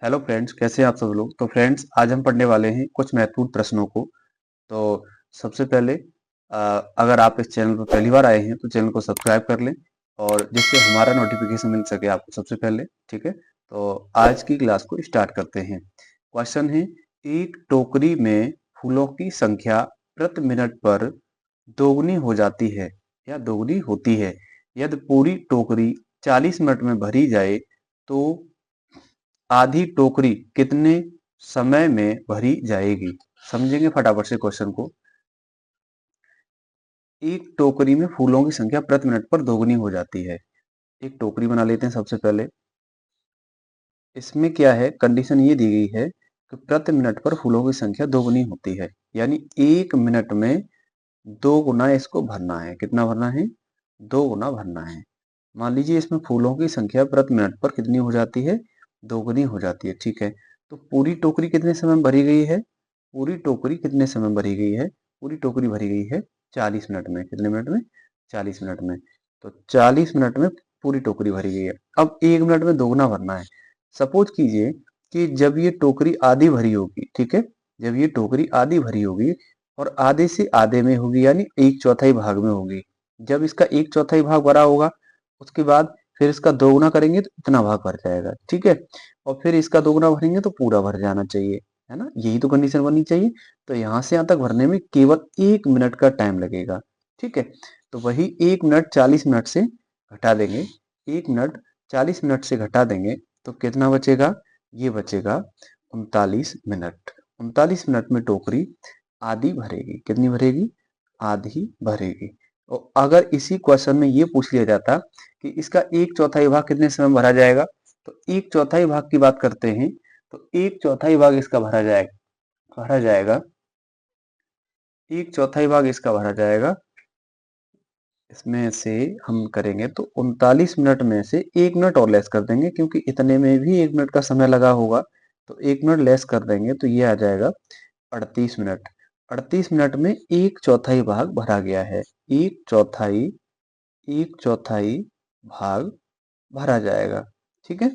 Hello friends, कैसे हैं आप सब लोग। तो फ्रेंड्स, आज हम पढ़ने वाले हैं कुछ महत्वपूर्ण प्रश्नों को। तो सबसे पहले अगर आप इस चैनल पर पहली बार आए हैं तो चैनल को सब्सक्राइब कर लें और जिससे हमारा नोटिफिकेशन मिल सके आपको सबसे पहले। ठीक है, तो आज की क्लास को स्टार्ट करते हैं। क्वेश्चन है, एक टोकरी में फूलों की संख्या प्रति मिनट पर दोगुनी हो जाती है या दोगुनी होती है। यदि पूरी टोकरी 40 मिनट में भरी जाए तो आधी टोकरी कितने समय में भरी जाएगी। समझेंगे फटाफट से क्वेश्चन को। एक टोकरी में फूलों की संख्या प्रति मिनट पर दोगुनी हो जाती है। एक टोकरी बना लेते हैं सबसे पहले। इसमें क्या है, कंडीशन ये दी गई है कि प्रति मिनट पर फूलों की संख्या दोगुनी होती है, यानी एक मिनट में दो गुना इसको भरना है। कितना भरना है? दो गुना भरना है। मान लीजिए इसमें फूलों की संख्या प्रति मिनट पर कितनी हो जाती है? दोगुनी हो जाती है। ठीक है, तो पूरी टोकरी कितने समय में भरी गई है? पूरी टोकरी कितने समय में भरी गई है? पूरी टोकरी भरी गई है 40 मिनट में। कितने मिनट में? 40 मिनट में। तो 40 मिनट में पूरी टोकरी भरी गई है। अब एक मिनट में दोगुना भरना है। सपोज कीजिए कि जब ये टोकरी आधी भरी होगी, ठीक है, जब ये टोकरी आधी भरी होगी और आधे से आधे में होगी, यानी एक चौथाई भाग में होगी। जब इसका एक चौथाई भाग भरा होगा, उसके बाद फिर इसका दोगुना करेंगे तो इतना भाग भर जाएगा। ठीक है, और फिर इसका दोगुना भरेंगे तो पूरा भर जाना चाहिए, है ना। यही तो कंडीशन बननी चाहिए। तो यहाँ से यहाँ तक भरने में केवल एक मिनट का टाइम लगेगा। ठीक है, तो वही एक मिनट 40 मिनट से घटा देंगे। एक मिनट 40 मिनट से घटा देंगे तो कितना बचेगा? ये बचेगा 39 मिनट। 39 मिनट में टोकरी आधी भरेगी। कितनी भरेगी? आधी भरेगी। और अगर इसी क्वेश्चन में ये पूछ लिया जाता कि इसका एक चौथाई भाग कितने समय में भरा जाएगा, तो एक चौथाई भाग की बात करते हैं। तो एक चौथाई भाग इसका भरा जाएगा एक चौथाई भाग इसका भरा जाएगा। इसमें से हम करेंगे तो 39 मिनट में से एक मिनट और लेस कर देंगे, क्योंकि इतने में भी एक मिनट का समय लगा होगा। तो एक मिनट लेस कर देंगे तो ये आ जाएगा 38 मिनट। 38 मिनट में एक चौथाई भाग भरा गया है। एक चौथाई भाग भरा जाएगा। ठीक है,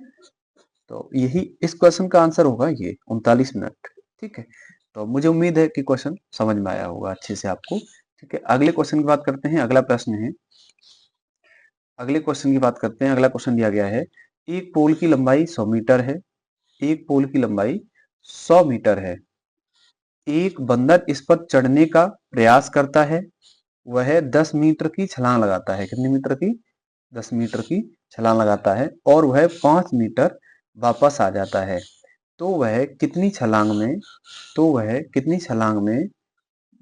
तो यही इस क्वेश्चन का आंसर होगा, ये 39 मिनट। ठीक है, तो मुझे उम्मीद है कि क्वेश्चन समझ में आया होगा अच्छे से आपको। ठीक है, अगले क्वेश्चन की बात करते हैं। अगला प्रश्न है, अगले क्वेश्चन की बात करते हैं। अगला क्वेश्चन दिया गया है, एक पोल की लंबाई 100 मीटर है। एक पोल की लंबाई 100 मीटर है। एक बंदर इस पर चढ़ने का प्रयास करता है। वह 10 मीटर की छलांग लगाता है। कितने मीटर की? 10 मीटर की छलांग लगाता है और वह 5 मीटर वापस आ जाता है। तो वह कितनी छलांग में तो वह कितनी छलांग में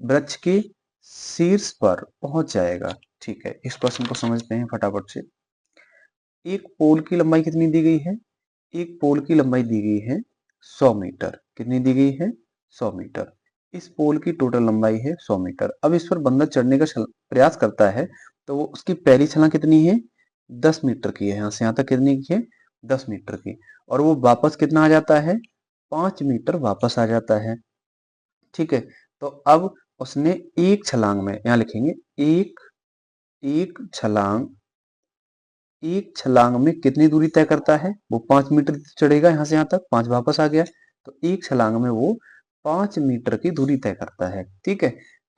वृक्ष के शीर्ष पर पहुंच जाएगा। ठीक है, इस प्रश्न को समझते हैं फटाफट से। एक पोल की लंबाई कितनी दी गई है? एक पोल की लंबाई दी गई है 100 मीटर। कितनी दी गई है? 100 मीटर। इस पोल की टोटल लंबाई है 100 मीटर। अब इस पर बंदर चढ़ने का प्रयास करता है, तो वो उसकी पहली छलांग कितनी है? 10 मीटर की है। यहाँ से यहाँ तक कितनी की है? 10 मीटर की। और वो वापस कितना आ जाता है? 5 मीटर वापस आ जाता है। ठीक है, तो अब उसने एक छलांग में, यहाँ लिखेंगे एक एक छलांग एक छलांग में कितनी दूरी तय करता है? वो 5 मीटर चढ़ेगा, यहाँ से यहाँ तक 5 वापस आ गया। तो एक छलांग में वो 5 मीटर की दूरी तय करता है। ठीक है,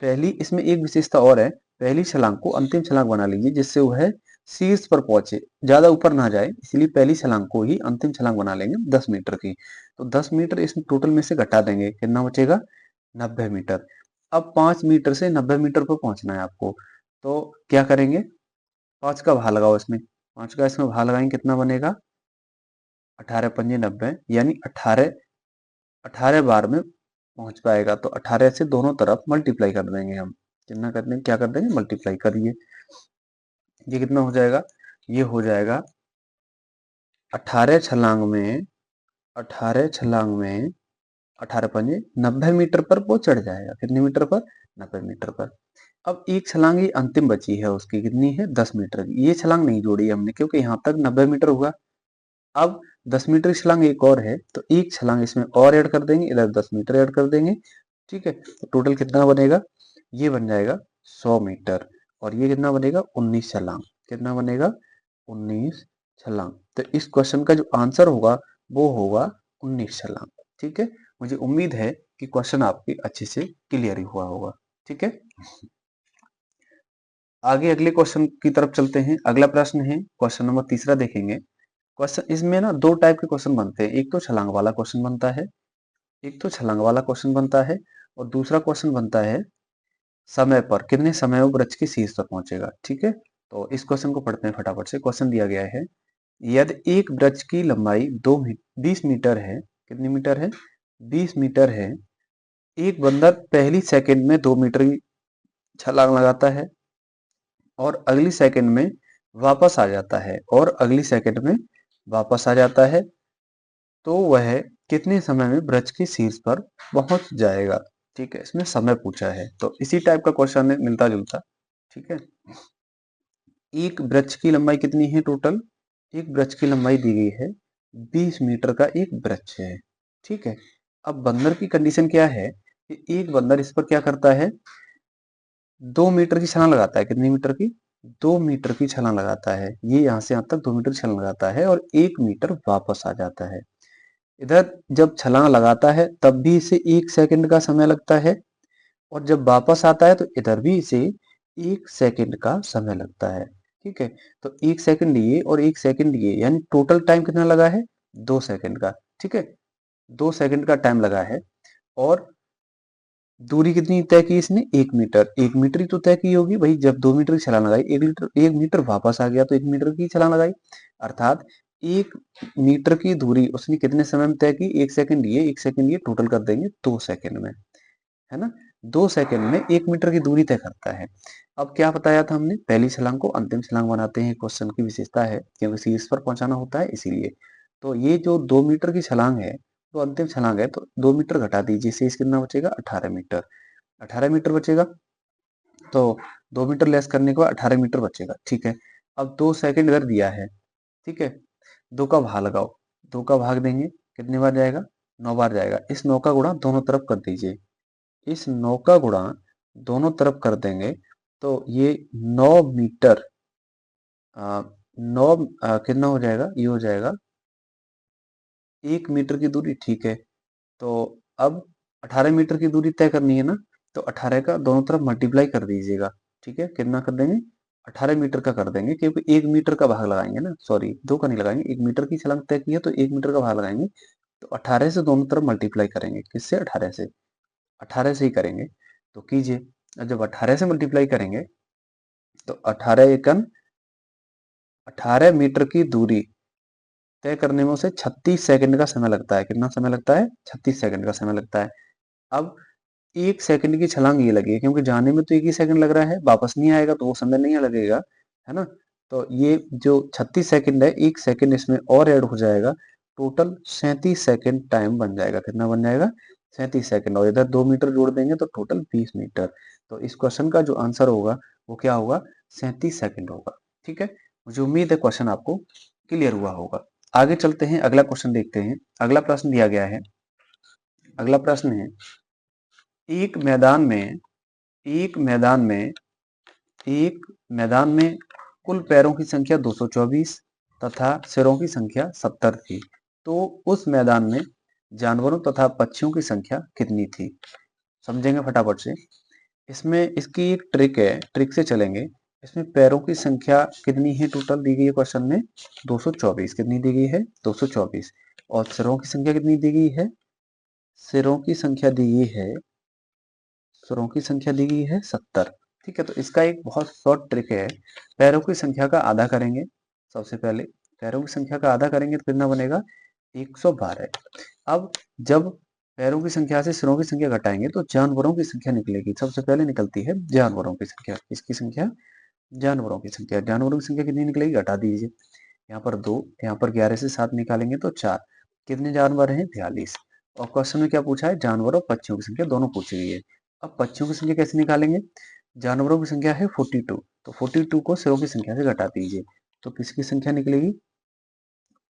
पहली इसमें एक विशेषता और है। पहली छलांग को अंतिम छलांग बना लीजिए, जिससे वह शीर्ष पर पहुंचे, ज्यादा ऊपर ना जाए, इसलिए पहली छलांग को ही अंतिम छलांग बना लेंगे 10 मीटर की। तो 10 मीटर इस टोटल में से घटा देंगे, कितना बचेगा? 90 मीटर। अब 5 मीटर से 90 मीटर पर पहुंचना है आपको, तो क्या करेंगे? 5 का भाग लगाओ इसमें। 5 का इसमें भाग लगाएंगे, कितना बनेगा? 18 पंजे 90, यानी 18 18 बार में पहुंच पाएगा। तो 18 से दोनों तरफ मल्टीप्लाई कर देंगे हम। कितना कर देंगे? क्या कर देंगे? मल्टीप्लाई करिए। ये कितना हो जाएगा? ये हो जाएगा 18 छलांग में 18 छलांग में 18 पंजे 90 मीटर पर वो चढ़ जाएगा। कितने मीटर पर? 90 मीटर पर। अब एक छलांग ही अंतिम बची है उसकी, कितनी है? 10 मीटर की। ये छलांग नहीं जोड़ी हमने, क्योंकि यहाँ तक 90 मीटर हुआ। अब 10 मीटर की छलांग एक और है, तो एक छलांग इसमें और ऐड कर देंगे, इधर 10 मीटर ऐड कर देंगे। ठीक है, तो टोटल कितना बनेगा? ये बन जाएगा 100 मीटर। और ये कितना बनेगा? 19 छलांग। कितना बनेगा? 19 छलांग। तो इस क्वेश्चन का जो आंसर होगा वो होगा 19 छलांग। ठीक है, मुझे उम्मीद है कि क्वेश्चन आपके अच्छे से क्लियर हुआ होगा। ठीक है, आगे अगले क्वेश्चन की तरफ चलते हैं। अगला प्रश्न है क्वेश्चन नंबर तीसरा देखेंगे। क्वेश्चन इसमें ना दो टाइप के क्वेश्चन बनते हैं, एक तो छलांग वाला क्वेश्चन बनता है, एक तो छलांग वाला क्वेश्चन बनता है और दूसरा क्वेश्चन बनता है समय पर, कितने समय में वृक्ष की शीर्ष तक पहुंचेगा। ठीक है, तो इस क्वेश्चन को पढ़ते हैं फटाफट से। क्वेश्चन दिया गया है, यदि एक वृक्ष की लंबाई 20 मीटर है, कितनी मीटर है, 20 मीटर है, एक बंदर पहली सेकंड में 2 मीटर की छलांग लगाता है और अगली सेकंड में वापस आ जाता है, और अगली सेकंड में वापस आ जाता है, तो वह कितने समय में वृक्ष की शीर्ष पर पहुंच जाएगा। ठीक है, इसमें समय पूछा है, तो इसी टाइप का क्वेश्चन है, मिलता जुलता। ठीक है, एक वृक्ष की लंबाई कितनी है टोटल, एक वृक्ष की लंबाई दी गई है 20 मीटर का एक वृक्ष है। ठीक है, अब बंदर की कंडीशन क्या है कि एक बंदर इस पर क्या करता है, 2 मीटर की छलांग लगाता है, कितनी मीटर की, 2 मीटर की छलांग लगाता है, ये यहां से यहां तक 2 मीटर की छलांग लगाता है और 1 मीटर वापस आ जाता है। इधर जब छलांग लगाता है तब भी इसे 1 सेकंड का समय लगता है, और जब वापस आता है तो इधर भी इसे 1 सेकंड का समय लगता है। ठीक है, तो 1 सेकंड ये और 1 सेकंड ये, यानी टोटल टाइम कितना लगा है, 2 सेकंड का। ठीक है, 2 सेकंड का टाइम लगा है, और दूरी कितनी तय की इसने, 1 मीटर, 1 मीटर ही तो तय की होगी भाई, जब 2 मीटर की छलांग लगाई, 1 मीटर वापस आ गया तो 1 मीटर की छलांग लगाई, अर्थात 1 मीटर की दूरी उसने कितने समय में तय की, 1 सेकंड ये 1 सेकंड ये, टोटल कर देंगे 2 सेकंड में, है ना, 2 सेकंड में 1 मीटर की दूरी तय करता है। अब क्या बताया था हमने, पहली छलांग को अंतिम छलांग बनाते हैं, क्वेश्चन की विशेषता है, क्योंकि शीर्ष पर पहुंचाना होता है इसीलिए। तो ये जो 2 मीटर की छलांग है, तो अंतिम छलांग है, तो 2 मीटर घटा दीजिए, शेष कितना बचेगा, 18 मीटर, 18 मीटर बचेगा। तो 2 मीटर लेस करने के बाद 18 मीटर बचेगा। ठीक है, अब 2 सेकंड इधर दिया है। ठीक है, 2 का भाग लगाओ, 2 का भाग देंगे, कितनी बार जाएगा, 9 बार जाएगा। इस 9 का गुणा दोनों तरफ कर दीजिए, इस 9 का गुणा दोनों तरफ कर देंगे, तो ये 9 मीटर, 9 कितना हो जाएगा, ये हो जाएगा 1 मीटर की दूरी। ठीक है, तो अब 18 मीटर की दूरी तय करनी है ना, तो 18 का दोनों तरफ मल्टीप्लाई कर दीजिएगा। ठीक है, कितना कर देंगे, 18 मीटर का कर देंगे, क्योंकि 1 मीटर का भाग लगाएंगे ना, सॉरी 2 का नहीं लगाएंगे, 1 मीटर की छलांग तय की है तो 1 मीटर का भाग लगाएंगे, तो 18 से दोनों तरफ मल्टीप्लाई करेंगे, किससे, 18 से, 18 से ही करेंगे, तो कीजिए। और जब 18 से मल्टीप्लाई करेंगे तो 18 एकम 18 मीटर की दूरी तय करने में उसे 36 सेकंड का समय लगता है। कितना समय लगता है, 36 सेकंड का समय लगता है। अब 1 सेकंड की छलांग ये लगी है, क्योंकि जाने में तो 1 ही सेकंड लग रहा है, वापस नहीं आएगा तो वो समय नहीं लगेगा, है ना। तो ये जो 36 सेकंड है, 1 सेकंड इसमें और ऐड हो जाएगा, टोटल 37 सेकंड टाइम बन जाएगा। कितना बन जाएगा, 37 सेकंड, और इधर 2 मीटर जोड़ देंगे तो टोटल 20 मीटर। तो इस क्वेश्चन का जो आंसर होगा वो क्या होगा, 37 सेकंड होगा। ठीक है, मुझे उम्मीद है क्वेश्चन आपको क्लियर हुआ होगा। आगे चलते हैं, अगला क्वेश्चन देखते हैं। अगला प्रश्न दिया गया है, अगला प्रश्न है, एक मैदान में एक मैदान में एक मैदान में कुल पैरों की संख्या 224 तथा सिरों की संख्या 70 थी, तो उस मैदान में जानवरों तथा पक्षियों की संख्या कितनी थी। समझेंगे फटाफट से। इसमें इसकी एक ट्रिक है, ट्रिक से चलेंगे। इसमें पैरों की संख्या कितनी है टोटल दी गई है क्वेश्चन में, 224, कितनी दी गई है, 224, और सिरों की संख्या कितनी दी गई है, सिरों की संख्या दी गई है, सिरों की संख्या दी गई है 70। ठीक है, तो इसका एक बहुत शॉर्ट ट्रिक है, पैरों की संख्या का आधा करेंगे, सबसे पहले पैरों की संख्या का आधा करेंगे तो कितना बनेगा, 112। अब जब पैरों की संख्या से सिरों की संख्या घटाएंगे तो जानवरों की संख्या निकलेगी, सबसे पहले निकलती है जानवरों की संख्या, किसकी संख्या, जानवरों की संख्या, जानवरों की संख्या कितनी निकलेगी, घटा दीजिए, यहाँ पर 2, यहाँ पर 11 से 7 निकालेंगे तो 4, कितने जानवर हैं, 42। और क्वेश्चन में क्या पूछा है, जानवर और पक्षियों की संख्या दोनों पूछी गई है। अब पक्षियों की संख्या कैसे निकालेंगे, जानवरों की संख्या है 42, तो 42 को सिरों की संख्या से घटा दीजिए, तो किसकी संख्या निकलेगी,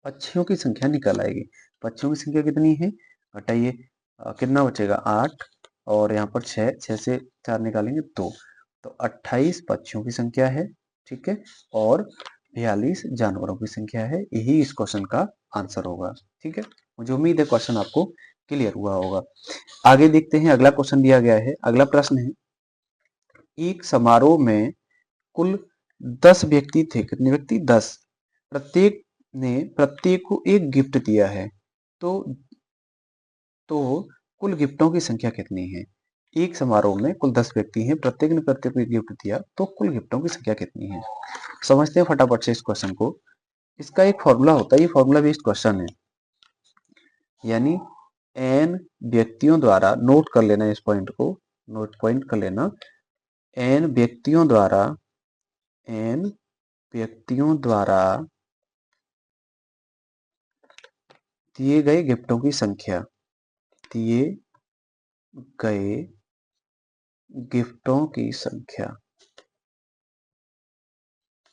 पक्षियों की संख्या निकल आएगी। पक्षियों की संख्या कितनी है, घटाइए, कितना बचेगा, 8, और यहाँ पर 6, 6 से 4 निकालेंगे 2, तो 28 पक्षियों की संख्या है। ठीक है, और 42 जानवरों की संख्या है, यही इस क्वेश्चन का आंसर होगा। ठीक है, मुझे उम्मीद है क्वेश्चन आपको क्लियर हुआ होगा। आगे देखते हैं, अगला क्वेश्चन दिया गया है। अगला प्रश्न है, एक समारोह में कुल 10 व्यक्ति थे। कितने व्यक्ति? 10। प्रत्येक ने प्रत्येक को एक गिफ्ट दिया है, तो कुल गिफ्टों की संख्या कितनी है? एक समारोह में कुल 10 व्यक्ति हैं, प्रत्येक ने प्रत्येक को एक गिफ्ट दिया, तो कुल गिफ्टों की संख्या कितनी है? समझते हैं फटाफट से इस क्वेश्चन को। इसका एक फॉर्मूला होता है, ये फॉर्मूला बेस्ड क्वेश्चन है, यानी n व्यक्तियों द्वारा, नोट कर लेना इस पॉइंट को, नोट पॉइंट कर लेना, n व्यक्तियों द्वारा दिए गए गिफ्टों की संख्या, दिए गए गिफ्टों की संख्या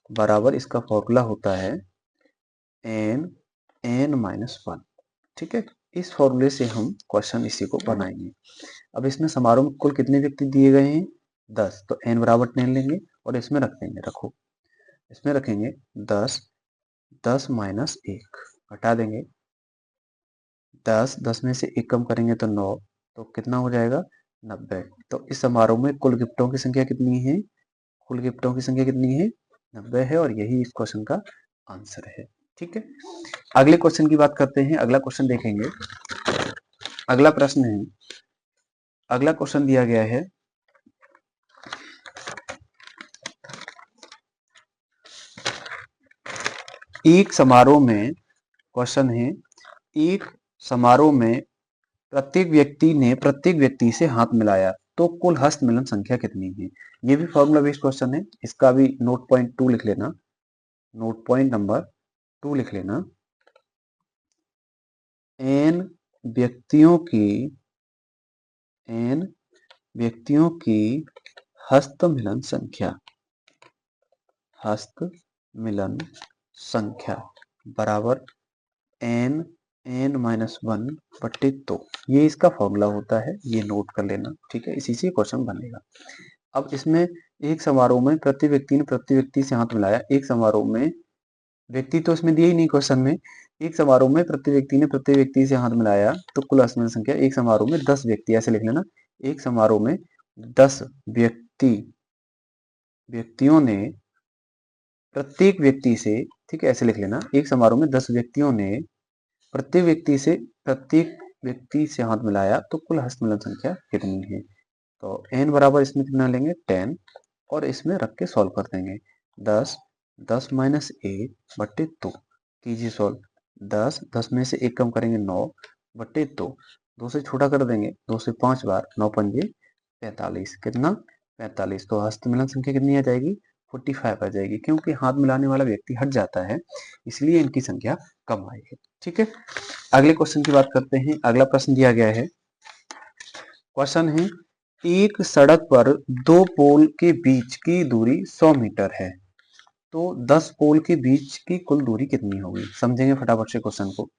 बराबर, इसका फॉर्मूला होता है n-1। ठीक है, इस फॉर्मूले से हम क्वेश्चन इसी को बनाएंगे। अब इसमें समारोह में कुल कितने व्यक्ति दिए गए हैं? 10, तो n बराबर 10 लेंगे और इसमें रख देंगे, रखो इसमें रखेंगे 10, 10 माइनस 1 हटा देंगे, 10 में से 1 कम करेंगे तो 9, तो कितना हो जाएगा? 90। तो इस समारोह में कुल गिफ्टों की संख्या कितनी है? कुल गिफ्टों की संख्या कितनी है? 90 है, और यही इस क्वेश्चन का आंसर है। ठीक है, अगले क्वेश्चन की बात करते हैं। अगला क्वेश्चन देखेंगे। अगला प्रश्न है, अगला क्वेश्चन दिया गया है, एक समारोह में, क्वेश्चन है, एक समारोह में प्रत्येक व्यक्ति ने प्रत्येक व्यक्ति से हाथ मिलाया, तो कुल हस्त मिलन संख्या कितनी है? ये भी फॉर्मूला बेस्ड क्वेश्चन है, इसका भी नोट पॉइंट 2 लिख लेना, नोट पॉइंट नंबर 2 लिख लेना। n व्यक्तियों की हस्त मिलन संख्या, हस्त मिलन संख्या बराबर n-1 बटे 2। ये इसका फॉर्मूला होता है, ये नोट कर लेना। ठीक है, इसी से क्वेश्चन बनेगा। अब इसमें एक समारोह में प्रति व्यक्ति ने प्रति व्यक्ति से हाथ मिलाया, एक समारोह में, व्यक्ति तो इसमें दिए ही नहीं क्वेश्चन में, एक समारोह में प्रति व्यक्ति ने प्रति व्यक्ति से हाथ मिलाया, तो कुल हस्त मिलन संख्या, एक समारोह में 10 व्यक्ति, ऐसे लिख लेना, एक समारोह में 10 व्यक्तियों ने प्रत्येक व्यक्ति से, ठीक है ऐसे लिख लेना, एक समारोह में 10 व्यक्तियों ने प्रत्येक व्यक्ति से हाथ मिलाया, तो कुल हस्त मिलन संख्या कितनी है? तो n बराबर इसमें कितना लेंगे? 10, और इसमें रख के सॉल्व कर देंगे। 10 माइनस 1 बटे 2 कीजिए सॉल्व। 10 में से 1 कम करेंगे 9 बटे 2, 2 से छोटा कर देंगे, 2 से 5 बार, 9 पंजे 45, कितना? 45। तो हस्त मिलन संख्या कितनी आ जाएगी? 45 आ जाएगी, क्योंकि हाथ मिलाने वाला व्यक्ति हट जाता है, इसलिए इनकी संख्या कम आई है। ठीक है, अगले क्वेश्चन की बात करते हैं। अगला प्रश्न दिया गया है, क्वेश्चन है, एक सड़क पर 2 पोल के बीच की दूरी 100 मीटर है, तो 10 पोल के बीच की कुल दूरी कितनी होगी? समझेंगे फटाफट से क्वेश्चन को।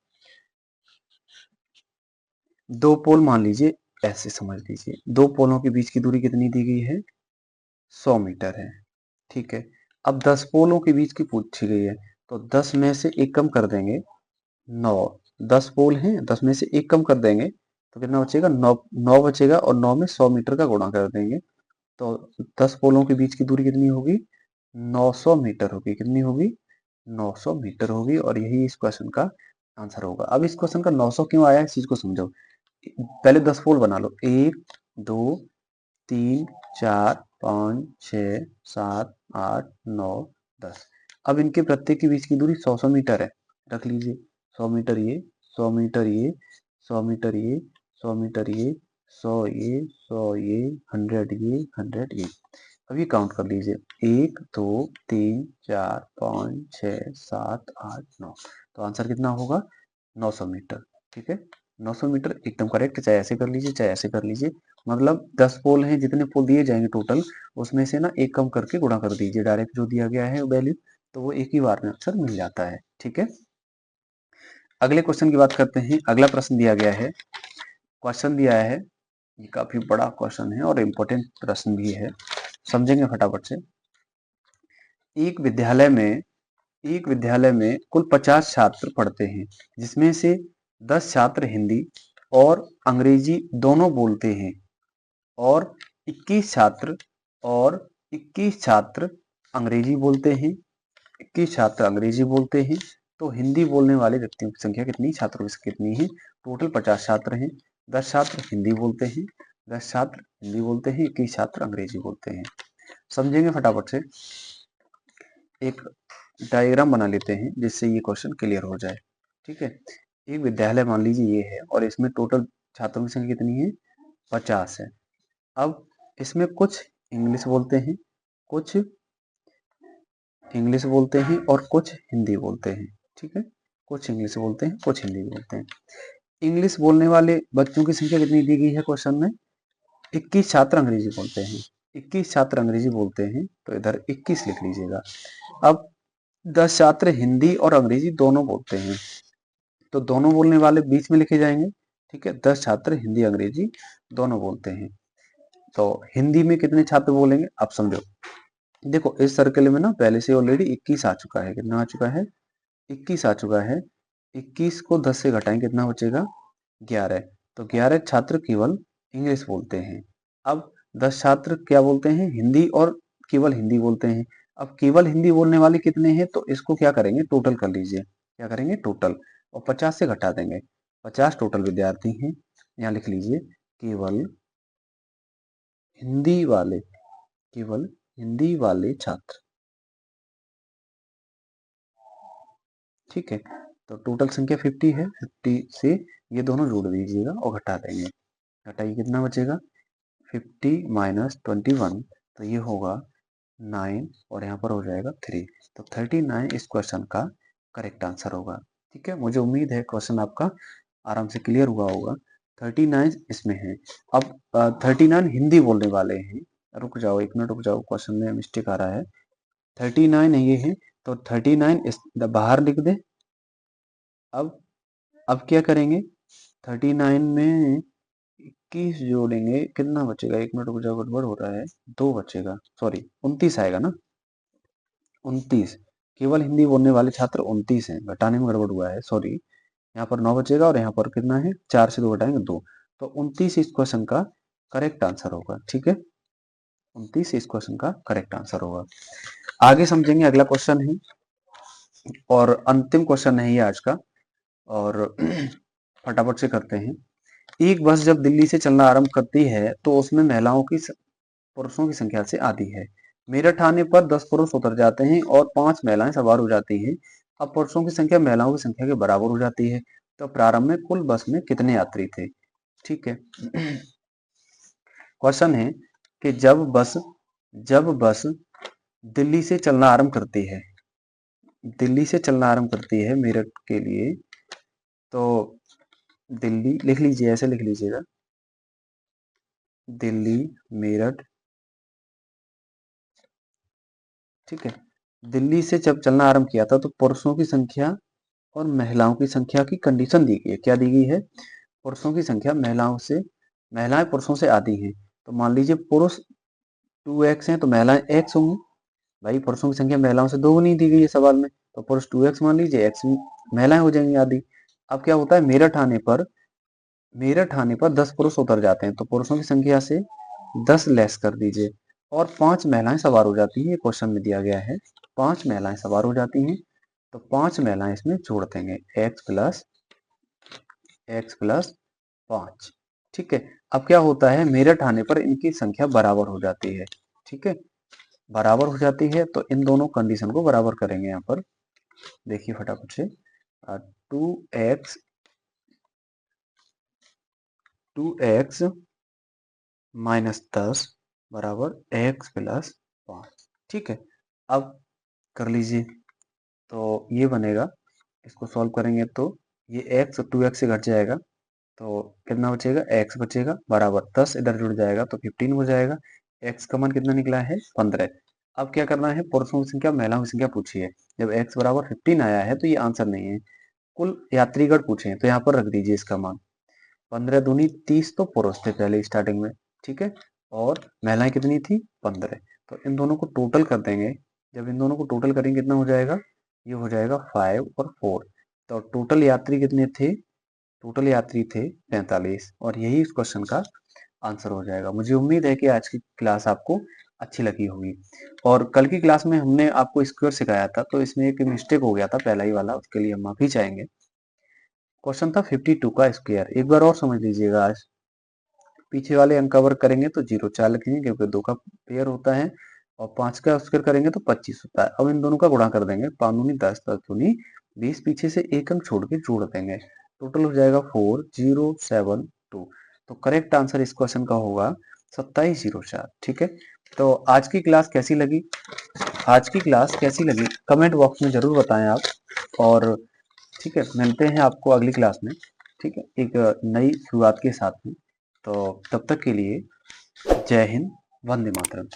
2 पोल मान लीजिए, ऐसे समझ लीजिए, 2 पोलों के बीच की दूरी कितनी दी गई है? 100 मीटर है। ठीक है, अब 10 पोलों के बीच की पूछी गई है, तो 10 में से 1 कम कर देंगे, 9, 10 पोल हैं, 10 में से 1 कम कर देंगे, तो कितना बचेगा? 9 बचेगा, और 9 में 100 मीटर का गुणा कर देंगे, तो 10 पोलों के बीच की दूरी कितनी होगी? 900 मीटर होगी। कितनी होगी? 900 मीटर होगी, और यही इस क्वेश्चन का आंसर होगा। अब इस क्वेश्चन का 900 क्यों आया, इस चीज को समझो। पहले 10 पोल बना लो, 1 2 3 4 5 6 7 8 9 10। अब इनके प्रत्येक के बीच की दूरी 100 मीटर है, रख लीजिए। 100 मीटर ये, 100 मीटर ये, 100 मीटर ये, 100 मीटर ये, 100 ये, 100 ये, 100 ये, 100 ये। अब ये काउंट कर लीजिए, 1 2 3 4 5 6 7 8 9। तो आंसर कितना होगा? 900 मीटर। ठीक है, 900 मीटर एकदम करेक्ट, चाहे ऐसे कर लीजिए चाहे ऐसे कर लीजिए। मतलब 10 पोल हैं, जितने पोल दिए जाएंगे टोटल, उसमें से ना 1 कम करके गुणा कर दीजिए, डायरेक्ट जो दिया गया है वैल्यू, तो वो एक ही बार में आंसर मिल जाता है। ठीक है, अगले क्वेश्चन की बात करते हैं। अगला प्रश्न दिया गया है, क्वेश्चन दिया है, ये काफी बड़ा क्वेश्चन है और इम्पोर्टेंट प्रश्न भी है, समझेंगे फटाफट से। एक विद्यालय में कुल 50 छात्र पढ़ते हैं, जिसमें से 10 छात्र हिंदी और अंग्रेजी दोनों बोलते हैं और 21 छात्र और 21 छात्र अंग्रेजी बोलते हैं, 21 छात्र अंग्रेजी बोलते हैं, तो हिंदी बोलने वाले व्यक्तियों की संख्या कितनी, छात्रों की कितनी है? टोटल 50 छात्र हैं, 10 छात्र हिंदी बोलते हैं, 10 छात्र हिंदी बोलते हैं, 21 छात्र अंग्रेजी बोलते हैं। समझेंगे फटाफट से। एक डायग्राम बना लेते हैं जिससे ये क्वेश्चन क्लियर हो जाए। ठीक है, एक विद्यालय मान लीजिए ये है और इसमें टोटल छात्रों की संख्या कितनी है? 50 है। अब इसमें कुछ इंग्लिश बोलते हैं, कुछ इंग्लिश बोलते हैं और कुछ हिंदी बोलते हैं। ठीक है, कुछ इंग्लिश बोलते हैं, कुछ हिंदी बोलते हैं। इंग्लिश बोलने वाले बच्चों की संख्या कितनी दी गई है क्वेश्चन में? 21 छात्र अंग्रेजी बोलते हैं, 21 छात्र अंग्रेजी बोलते हैं, तो इधर 21 लिख लीजिएगा। अब 10 छात्र हिंदी और अंग्रेजी दोनों बोलते हैं, तो दोनों बोलने वाले बीच में लिखे जाएंगे। ठीक है, 10 छात्र हिंदी अंग्रेजी दोनों बोलते हैं, तो हिंदी में कितने छात्र बोलेंगे आप समझो। देखो इस सर्कल में ना पहले से ऑलरेडी 21 आ चुका है। कितना आ चुका है? 21 आ चुका है। 21 को 10 से घटाएंगे कितना बचेगा? 11। तो 11 छात्र केवल इंग्लिश बोलते हैं। अब 10 छात्र क्या बोलते हैं? हिंदी और केवल हिंदी बोलते हैं। अब केवल हिंदी बोलने वाले कितने हैं? तो इसको क्या करेंगे? टोटल कर लीजिए। क्या करेंगे? टोटल, और 50 से घटा देंगे। 50 टोटल विद्यार्थी हैं। यहाँ लिख लीजिए केवल हिंदी वाले, केवल हिंदी वाले छात्र। ठीक है, तो टोटल संख्या 50 है। 50 से ये दोनों जोड़ दीजिएगा और घटा देंगे। घटाइए कितना बचेगा? 50 माइनस 21, तो ये होगा 9 और यहाँ पर हो जाएगा 3। तो 39 इस क्वेश्चन का करेक्ट आंसर होगा। ठीक है, मुझे उम्मीद है क्वेश्चन आपका आराम से क्लियर हुआ होगा। 39 इसमें है। अब 39 हिंदी बोलने वाले हैं। रुक जाओ, 1 मिनट रुक जाओ, क्वेश्चन में मिस्टेक आ रहा है। 39 ये है, तो 39 इस बाहर लिख दे। अब क्या करेंगे? 39 में 21 जोड़ेंगे, कितना बचेगा? 1 मिनट रुक जाओ, गड़बड़ हो रहा है। 2 बचेगा, सॉरी 29 आएगा ना। 29 केवल हिंदी बोलने वाले छात्र 29 हैं। घटाने में गड़बड़ हुआ है, सॉरी। यहाँ पर 9 बचेगा और यहाँ पर कितना है? 4 से 2 घटाएंगे 2, तो 29 इस क्वेश्चन का करेक्ट आंसर होगा। ठीक है, 29 इस क्वेश्चन का करेक्ट आंसर होगा। आगे समझेंगे, अगला क्वेश्चन है और अंतिम क्वेश्चन है ये आज का, और फटाफट से करते हैं। एक बस जब दिल्ली से चलना आरंभ करती है तो उसमें महिलाओं की पुरुषों की संख्या से आधी है। मेरठ आने पर 10 पुरुष उतर जाते हैं और 5 महिलाएं सवार हो जाती हैं। अब पुरुषों की संख्या महिलाओं की संख्या के बराबर हो जाती है, तो प्रारंभ में कुल बस में कितने यात्री थे? ठीक है, क्वेश्चन है कि जब बस दिल्ली से चलना आरंभ करती है, दिल्ली से चलना आरंभ करती है मेरठ के लिए, तो दिल्ली लिख लीजिए, ऐसे लिख लीजिएगा, दिल्ली मेरठ। ठीक है, दिल्ली से जब चलना आरंभ किया था तो पुरुषों की संख्या और महिलाओं की संख्या की कंडीशन दी गई है। क्या दी गई है? पुरुषों की संख्या महिलाएं पुरुषों से आधी हैं, तो मान लीजिए पुरुष 2x हैं तो महिलाएं x होंगी। भाई पुरुषों की संख्या महिलाओं से दोगुनी दी गई है सवाल में, तो पुरुष 2x मान लीजिए, x महिलाएं हो जाएंगी आधी। अब क्या होता है? मेरठ आने पर 10 पुरुष उतर जाते हैं, तो पुरुषों की संख्या से 10 लेस कर दीजिए और 5 महिलाएं सवार हो जाती हैं। ये क्वेश्चन में दिया गया है, 5 महिलाएं सवार हो जाती हैं, तो 5 महिलाएं इसमें जोड़ देंगे, x प्लस 5। ठीक है, अब क्या होता है? मेरठ आने पर इनकी संख्या बराबर हो जाती है। ठीक है, बराबर हो जाती है, तो इन दोनों कंडीशन को बराबर करेंगे। यहाँ पर देखिए फटाफट से, 2x माइनस 10 बराबर x+5। ठीक है, अब कर लीजिए, तो ये बनेगा, इसको सॉल्व करेंगे तो ये x 2x से घट जाएगा, तो कितना बचेगा? x बचेगा बराबर 10 इधर जुड़ जाएगा तो 15 हो जाएगा। x का मान कितना निकला है? 15। अब क्या करना है? पुरुषों की संख्या महिलाओं की संख्या पूछी है। जब x बराबर 15 आया है तो ये आंसर नहीं है, कुल यात्रीगण पूछे हैं, तो यहाँ पर रख दीजिए इसका मान। 15 दूनी 30 तो पुरुष थे पहले स्टार्टिंग में। ठीक है, और महिलाएं कितनी थी? 15। तो इन दोनों को टोटल कर देंगे। जब इन दोनों को टोटल करेंगे कितना हो जाएगा? ये हो जाएगा 5 और 4। तो टोटल यात्री कितने थे? टोटल यात्री थे 45 और यही इस क्वेश्चन का आंसर हो जाएगा। मुझे उम्मीद है कि आज की क्लास आपको अच्छी लगी होगी। और कल की क्लास में हमने आपको स्क्वायर सिखाया था, तो इसमें एक मिस्टेक हो गया था पहला ही वाला, उसके लिए हम माफी चाहेंगे। क्वेश्चन था 52 का स्क्वायर। एक बार और समझ लीजिएगा। आज पीछे वाले अंक कवर करेंगे तो 0 4 लिखेंगे, क्योंकि 2 का पेयर होता है, और 5 का स्क्वायर करेंगे तो 25 होता है। अब इन दोनों का गुणा कर देंगे, 5 दूनी 10, 10 दूनी 20, पीछे से एक अंक छोड़ के जोड़ देंगे, टोटल हो जाएगा 4072। तो करेक्ट आंसर इस क्वेश्चन का होगा 2704। ठीक है, तो आज की क्लास कैसी लगी, कमेंट बॉक्स में जरूर बताएं आप। और ठीक है, मिलते हैं आपको अगली क्लास में। ठीक है, एक नई शुरुआत के साथ में। तो तब तक के लिए जय हिंद, वंदे मातरम।